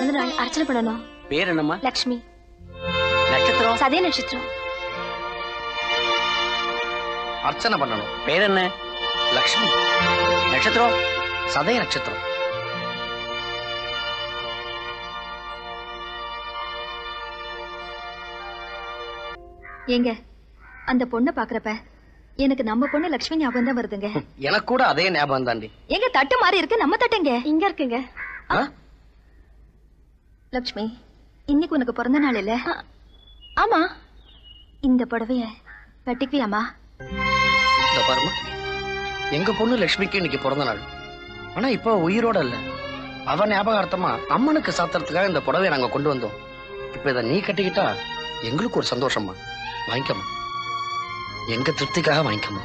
பிறந்த நாள் அர்ச்சனை பண்ணணும். பேர் என்னம்மா? லக்ஷ்மி. நட்சத்திரம்? சதய நட்சத்திரம். அர்ச்சனை பண்ணணும். பேர் என்ன? லக்ஷ்மி. நட்சத்திரம்? சதய நட்சத்திரம். ஏங்க அந்த பொண்ணை பாக்குறப்ப எனக்கு நம்ம பொண்ணு லக்ஷ்மி ஞாபகம் தான் வருதுங்க. எனக்கு கூட அதே ஞாபகம் தாண்டி. எங்க தட்டு மாறி இருக்கு, நம்ம தட்டுங்க இங்க இருக்குங்க. லக்ஷ்மி, இன்னைக்கு உனக்கு பிறந்த நாள் இல்ல? ஆமா. இந்த புடவைய கட்டிக்குவியாமா? இந்த பாருமா, எங்க பொண்ணு லட்சுமிக்கு இன்னைக்கு பிறந்த நாள். ஆனா இப்ப உயிரோட இல்ல. அவ ஞாபகார்த்தமா அம்மனுக்கு சாத்திரத்துக்காக இந்த புடவையை நாங்க கொண்டு வந்தோம். இப்ப இதை நீ கட்டிக்கிட்டா எங்களுக்கு ஒரு சந்தோஷமா. வாங்கிக்கமா, எங்க திருப்திக்காக வாங்கிக்கமா.